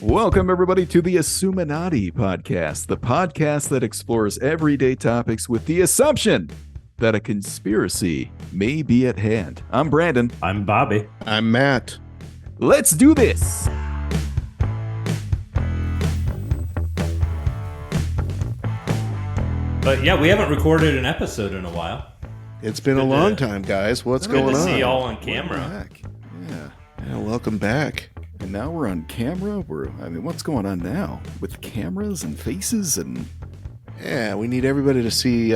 Welcome, everybody, to the Assuminati podcast, the podcast that explores everyday topics with the assumption that a conspiracy may be at hand. I'm Brandon. I'm Bobby. I'm Matt. Let's do this. But yeah, we haven't recorded an episode in a while. It's been a long time, guys. What's Good going to on? see y'all on camera. Back. Yeah, welcome back. And now we're on camera. What's going on now with cameras and faces and? Yeah, we need everybody to see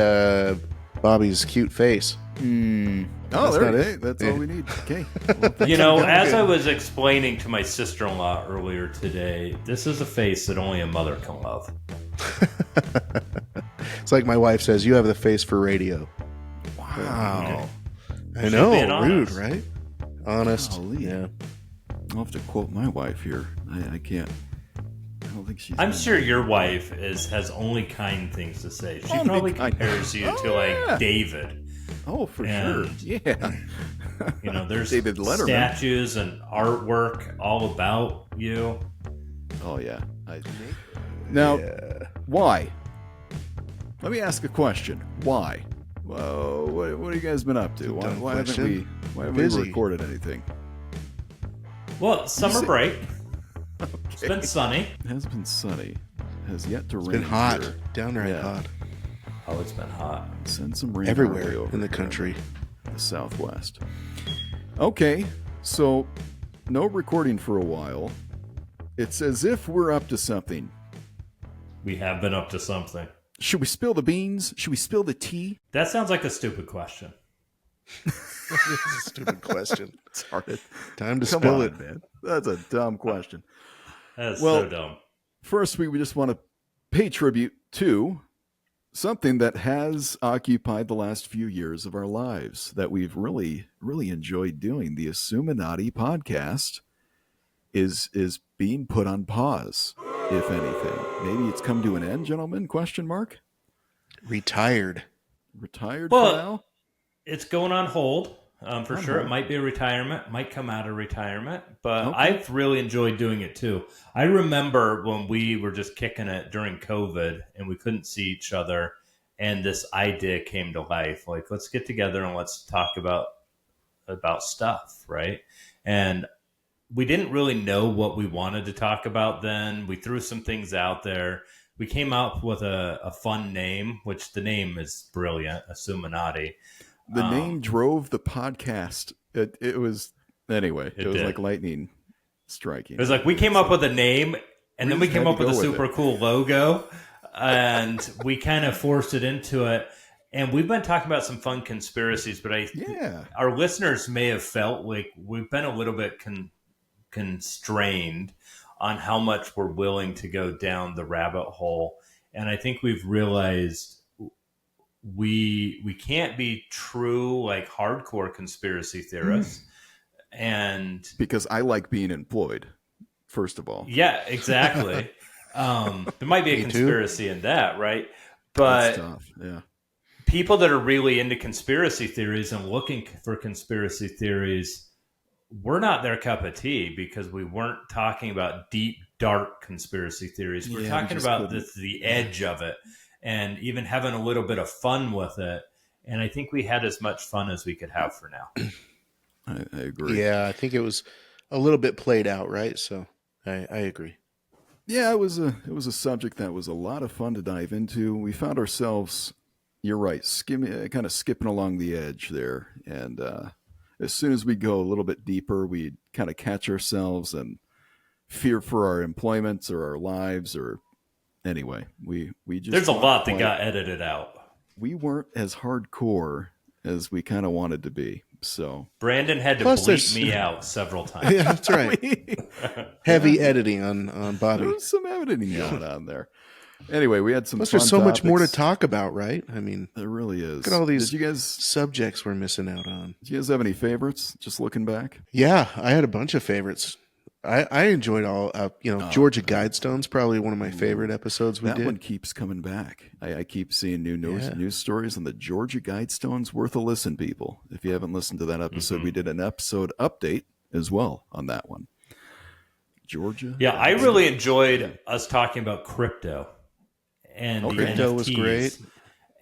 Bobby's cute face. That's all we need. Okay. You know, as I was explaining to my sister-in-law earlier today, this is a face that only a mother can love. It's like my wife says, you have the face for radio. Wow. I know, being rude, honest. right? Honest. Golly. Yeah. I'll have to quote my wife here. I can't. I don't think she's. I'm sure your wife has only kind things to say. She Only probably kind. compares you to yeah. David. Oh, for And- sure. Yeah. You know, there's David Letterman. statues and artwork all about you. Oh yeah. Now, Yeah. why? Let me ask a question. Why? Well, what have you guys been up to? Dumb Why haven't question. we Busy. recorded anything? Well, summer see- break. It's been sunny. It has been sunny. Has yet to It's rain. been hot. here. Downright Yeah. hot. Oh, it's been hot. Send some rain our way Everywhere over in the here. country. The Southwest. Okay, so no recording for a while. It's as if we're up to something. We have been up to something. Should we spill the beans? Should we spill the tea? That sounds like a stupid question. It's a stupid question. It's hard. Time to Come spill on, it. man. That's a dumb question. That is Well- so dumb. First, we just want to pay tribute to something that has occupied the last few years of our lives that we've really, really enjoyed doing. The Assuminati podcast is being put on pause, if anything. Maybe it's come to an end, gentlemen? Question mark. Retired. Retired Well, for now? It's going on hold for On sure. It hold. might be a retirement, might come out of retirement, but Okay. I've really enjoyed doing it too. I remember when we were just kicking it during COVID and we couldn't see each other, and this idea came to life. Like, let's get together and let's talk about stuff, right? And we didn't really know what we wanted to talk about then. We threw some things out there. We came up with a fun name, which the name is brilliant, Assuminati. The name drove the podcast. It was, anyway, it was did. like lightning striking. It was like we came up with a name, and then we just came had up to with a go with super it. cool logo, and we kind of forced it into it. And we've been talking about some fun conspiracies, but Yeah. our listeners may have felt like we've been a little bit constrained on how much we're willing to go down the rabbit hole. And I think we've realized we can't be true, like, hardcore conspiracy theorists. And Because I like being employed, first of all. yeah, exactly. There might be a Me too. conspiracy in that, right? That's But tough. Yeah. people that are really into conspiracy theories and looking for conspiracy theories, we're not their cup of tea because we weren't talking about deep, dark conspiracy theories. We're Yeah, we talking just about couldn't. the edge of it and even having a little bit of fun with it. And I think we had as much fun as we could have for now. I agree. Yeah, I think it was a little bit played out, right? So I agree. Yeah, it was a subject that was a lot of fun to dive into. We found ourselves, you're right, kind of skipping along the edge there. And as soon as we go a little bit deeper, we kind of catch ourselves and fear for our employments or our lives or anyway. We just There's a weren't lot that quite- got edited out. We weren't as hardcore as we kind of wanted to be. So Brandon had to Plus bleep there's- me out several times. Yeah, that's right. Heavy editing on Bobby. there was some editing going on there. Anyway, we had some. Plus, fun there's so much more to topics. talk about, right? I mean, There really is. Look at all these- Did you subjects we're missing out on. guys have any favorites? Just looking back. Yeah, I had a bunch of favorites. I enjoyed all. Georgia Guidestone's probably one of my favorite episodes we That did. one keeps coming back. I keep seeing new Yeah. news stories on the Georgia Guidestones. Worth a listen, people. If you haven't listened to that episode, we did an episode update as well on that one. Georgia. Yeah, I really enjoyed us talking about crypto and the Crypto NFTs. was great.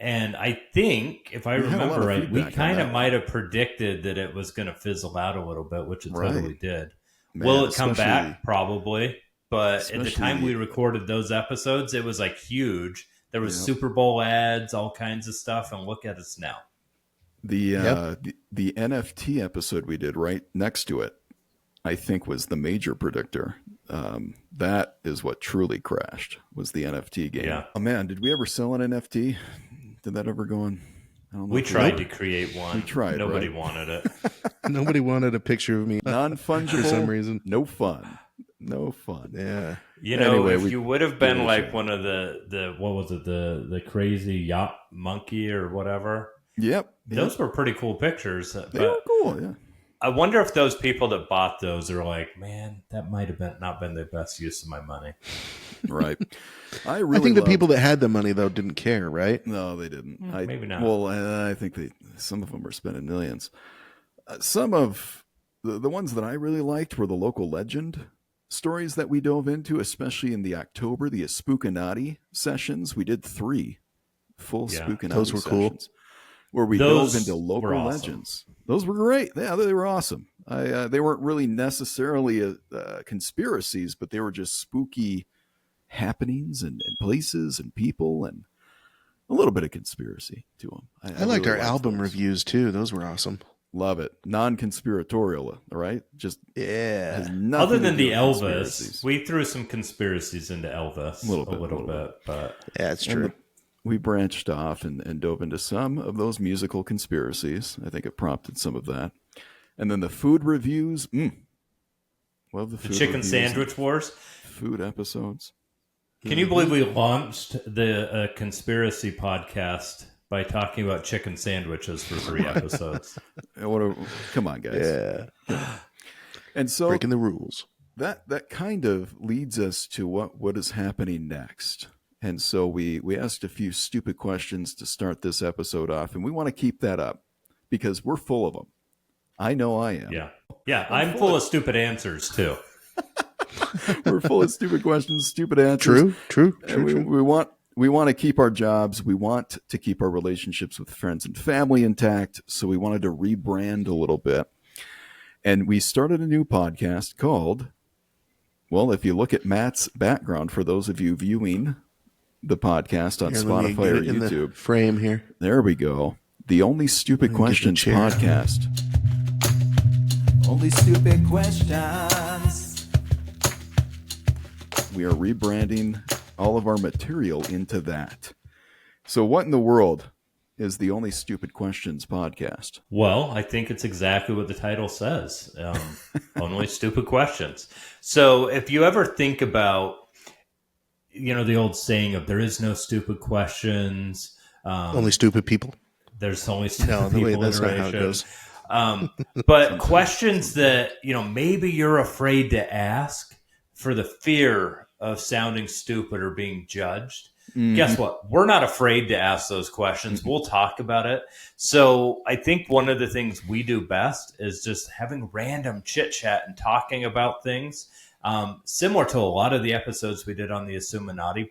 And I think, if I We had a lot remember of right, we feedback on kind of that might have predicted that it was going to fizzle out a little bit, which it Right. totally did. Man, Will it come especially- back? Probably. But at the time especially- we recorded those episodes, it was like huge. There was Yeah. Super Bowl ads, all kinds of stuff, and look at us now. The NFT episode we did right next to it, I think, was the major predictor. That is what truly crashed, was the NFT game. Yeah. Oh man, did we ever sell an NFT? Did that ever go on? I don't know. We if tried to create one. We tried, Nobody right? wanted it. Nobody wanted a picture of me Non-fungible for some reason. No fun. No fun. Yeah. You know, Anyway, if we you would have gave been it a like shot. one of the what was it, the crazy yacht monkey or whatever, Yep. those were pretty cool pictures. They But were cool, yeah. I wonder if those people that bought those are like, man, that might have been not been the best use of my money. Right. I I think the loved- people that had the money though didn't care, right? No, they didn't. Maybe not. Well, I think some of them were spending millions. Some of the ones that I really liked were the local legend stories that we dove into, especially in the October, the Spookinati sessions. We did 3 full Yeah, Spookinati those were cool. sessions where we Those dove into were local awesome. legends. Those were great. Yeah, they were awesome. They weren't really necessarily conspiracies, but they were just spooky happenings and places and people and a little bit of conspiracy to them. I liked really our album those. reviews too. Those were awesome. Love it. Non-conspiratorial, all right? Just Yeah. has nothing Other to than do the with Elvis, conspiracies. we threw some conspiracies into Elvis A little bit. but Yeah, it's And true. we branched off and dove into some of those musical conspiracies. I think it prompted some of that. And then the food reviews. Love the the food chicken reviews sandwich and wars. food episodes. Can you believe we launched the conspiracy podcast by talking about chicken sandwiches for 3 episodes? Come on, guys. Yeah. And so Breaking the rules. that kind of leads us to what is happening next. And so we asked a few stupid questions to start this episode off, and we want to keep that up because we're full of them. I know I am. Yeah, I'm full of stupid answers too. We're full of stupid questions, stupid answers. True. And we want to keep our jobs. We want to keep our relationships with friends and family intact. So we wanted to rebrand a little bit. And we started a new podcast called, well, if you look at Matt's background, for those of you viewing the podcast on Here, let me Spotify or get it in the YouTube, frame here. there we go. The Only Stupid Let me get the Questions chair. podcast. Only stupid questions. We are rebranding all of our material into that. So what in the world is the Only Stupid Questions podcast? Well, I think it's exactly what the title says. Only stupid questions. So if you ever think about, the old saying of there is no stupid questions. Only stupid people. There's only stupid No, people. that's not how it iteration. goes. But questions that, maybe you're afraid to ask for the fear of sounding stupid or being judged. Guess what? We're not afraid to ask those questions. We'll talk about it. So I think one of the things we do best is just having random chit chat and talking about things. Similar to a lot of the episodes we did on the Assuminati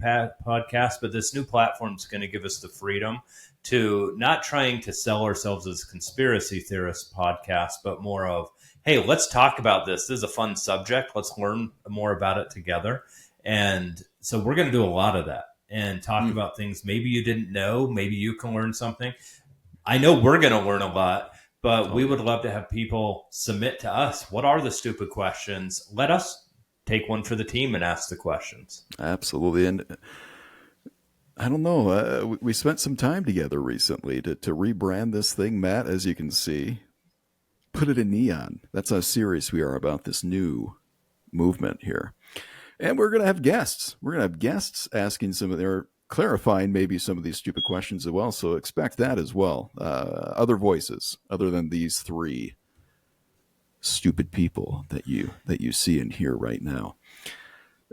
podcast, but this new platform is going to give us the freedom to not trying to sell ourselves as conspiracy theorist podcast, but more of, hey, let's talk about this. This is a fun subject. Let's learn more about it together. And so we're going to do a lot of that and talk about things maybe you didn't know. Maybe you can learn something. I know we're going to learn a lot, but we would love to have people submit to us. What are the stupid questions? Let us take one for the team and ask the questions. Absolutely. And I don't know. We spent some time together recently to rebrand this thing, Matt, as you can see. Put it in neon. That's how serious we are about this new movement here. And we're going to have guests. We're going to have guests asking clarifying maybe some of these stupid questions as well. So expect that as well. Other voices other than these 3 stupid people that you see and hear right now.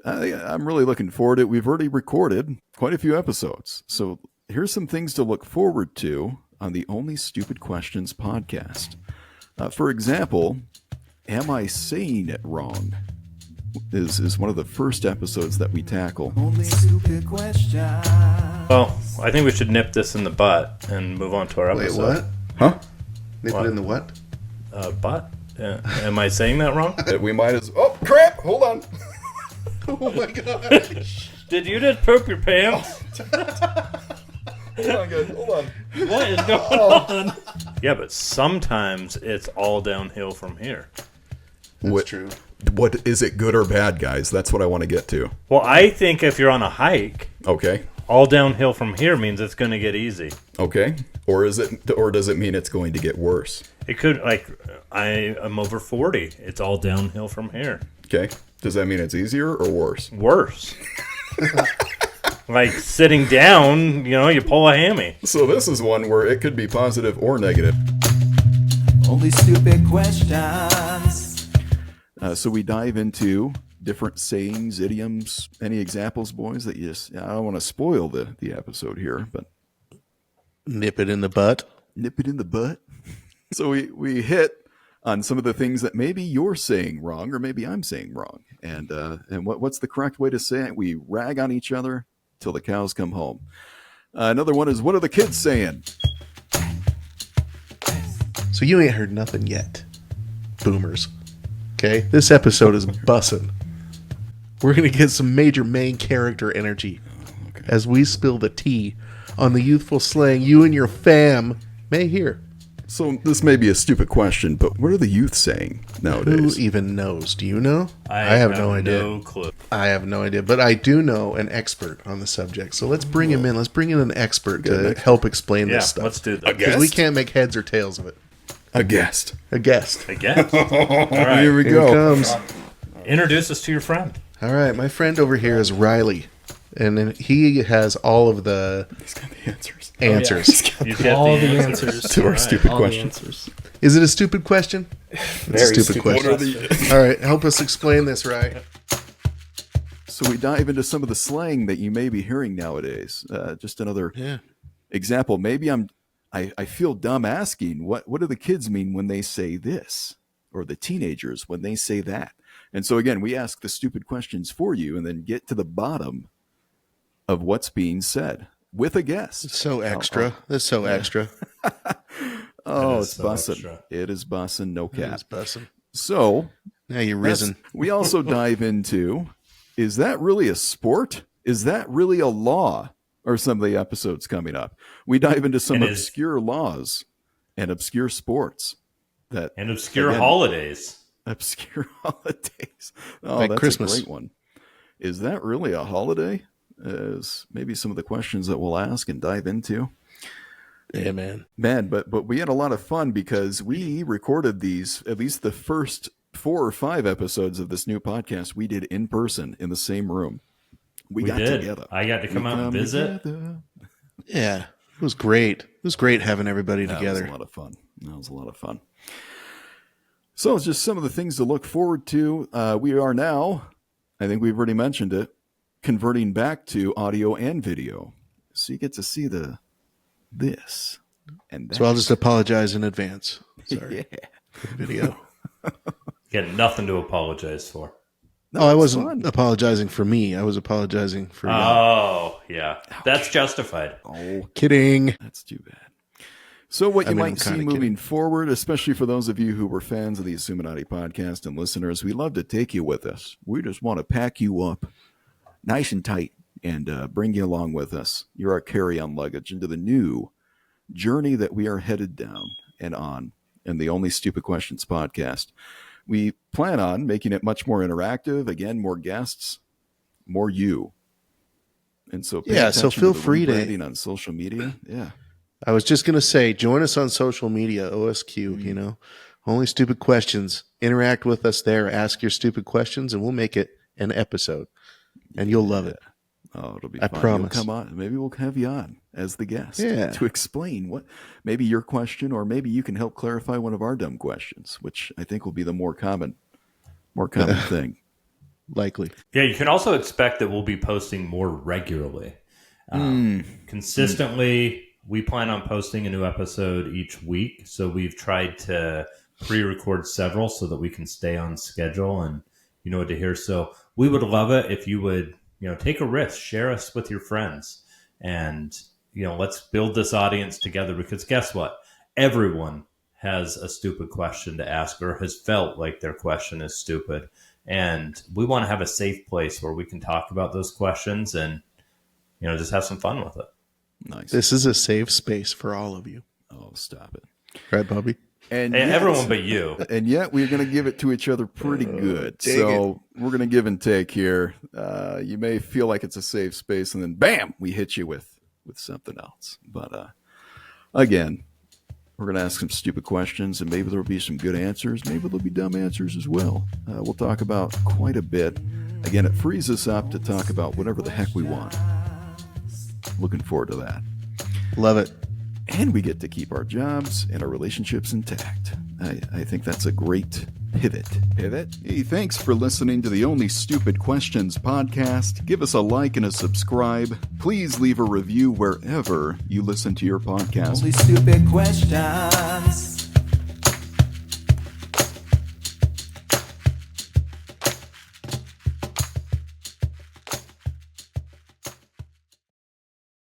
I'm really looking forward to it. We've already recorded quite a few episodes. So here's some things to look forward to on the Only Stupid Questions podcast. For example, am I saying it wrong? is one of the first episodes that we tackle. Only stupid questions. Well, I think we should nip this in the butt and move on to our Wait, episode. what? Huh? Nip What? it in the what? Butt? Am I saying that wrong? We might as. Oh crap! Hold on. Oh my god. Did you just poop your pants? Hold on, guys. Hold on. What is going on? Yeah, but sometimes it's all downhill from here. That's true. What is it, good or bad, guys? That's what I want to get to. Well, I think if you're on a hike, Okay. all downhill from here means it's going to get easy. Okay. Or is it? Or does it mean it's going to get worse? It could, like, I am over 40. It's all downhill from here. Okay. Does that mean it's easier or worse? Worse. Like sitting down, you pull a hammy. So this is one where it could be positive or negative. Only stupid questions. So we dive into different sayings, idioms. Any examples, boys? That you just, I don't want to spoil the episode here, but Nip it in the butt. nip it in the butt. So we hit on some of the things that maybe you're saying wrong, or maybe I'm saying wrong, and what's the correct way to say it? We rag on each other till the cows come home. Another one is, what are the kids saying? So you ain't heard nothing yet, boomers. Okay? This episode is bussin'. We're going to get some major main character energy as we spill the tea on the youthful slang you and your fam may hear. So this may be a stupid question, but what are the youth saying Who nowadays? even knows? Do you know? I have no idea. No clue. I have no idea, but I do know an expert on the subject. So let's bring him in. Let's bring in an expert to help explain Yeah, this stuff. let's do that. Because we can't make heads or tails of it. A guest. A guest. I guess. All right. Here we Here go. it comes. Introduce us to your friend. All right, my friend over here is Riley, and then he has all of the He's got the answers answers. You've got All the the answers. answers. to our All right. stupid All the questions. answers. Is it a stupid question? It's a stupid question. The- All right, help us explain this, Ry. So we dive into some of the slang that you may be hearing nowadays. Just another Yeah. example. Maybe I feel dumb asking, what do the kids mean when they say this? Or the teenagers when they say that? And so again, we ask the stupid questions for you and then get to the bottom of what's being said with a guest. It's so extra. That's so extra. Oh, is it's so bussin'. extra. It is bussin', no cap. It's bussin'. So Now you're that's- risen. we also dive into, is that really a sport? Is that really a law? Or some of the episodes coming up. We dive into some And is- obscure laws and obscure sports that And obscure Again. holidays. obscure holidays. Oh, Like that's Christmas. a great one. Is that really a holiday? Is maybe some of the questions that we'll ask and dive into. Yeah, man. Man, but we had a lot of fun because we recorded these, at least the first 4 or 5 episodes of this new podcast we did in person in the same room. We got did. together. I got to come out and Come visit. together. Yeah, it was great. It was great having everybody That together. was a lot of fun. That was a lot of fun. So it's just some of the things to look forward to. We are now, I think we've already mentioned it, converting back to audio and video. So you get to see this and that. So I'll just apologize in advance. Sorry yeah. for the video. You got nothing to apologize for. No, Oh, I it's wasn't fun. apologizing for me. I was apologizing for y'all. Oh, yeah. That's justified. Oh, Kidding. that's too bad. So what you I mean, I'm might see kinda moving kidding. forward, especially for those of you who were fans of the Assuminati podcast and listeners, we love to take you with us. We just want to pack you up nice and tight and bring you along with us. You're our carry-on luggage into the new journey that we are headed down and on in the Only Stupid Questions podcast. We plan on making it much more interactive. Again, more guests, more you. And so, pay Yeah, so attention feel to the free to- rebranding on social media. Yeah. I was just going to say, join us on social media, OSQ, Mm-hmm. you know, Only Stupid Questions. Interact with us there. Ask your stupid questions, and we'll make it an episode. And you'll love it. Oh, it'll be I fun. promise. You'll come on. Maybe we'll have you on as the guest Yeah. to explain what maybe your question, or maybe you can help clarify one of our dumb questions, which I think will be the more common thing. Likely. Yeah, you can also expect that we'll be posting more regularly. Consistently, we plan on posting a new episode each week. So we've tried to pre-record several so that we can stay on schedule and you know what to hear. So we would love it if you would, take a risk, share us with your friends, and let's build this audience together, because guess what? Everyone has a stupid question to ask or has felt like their question is stupid. And we want to have a safe place where we can talk about those questions and, just have some fun with it. Nice. This is a safe space for all of you. Oh, stop it. Right, Bobby? And Hey, yet- everyone but you. And yet we're going to give it to each other pretty good. dang So we're going to give and take here. You may feel like it's a safe space, and then bam, we hit you with something else. But again, we're going to ask some stupid questions, and maybe there'll be some good answers. Maybe there'll be dumb answers as well. We'll talk about quite a bit. Again, it frees us up to talk about whatever the heck we want. Looking forward to that. Love it. And we get to keep our jobs and our relationships intact. I think that's a great pivot. Hey, thanks for listening to the Only Stupid Questions podcast. Give us a like and a subscribe. Please leave a review wherever you listen to your podcast. Only stupid questions.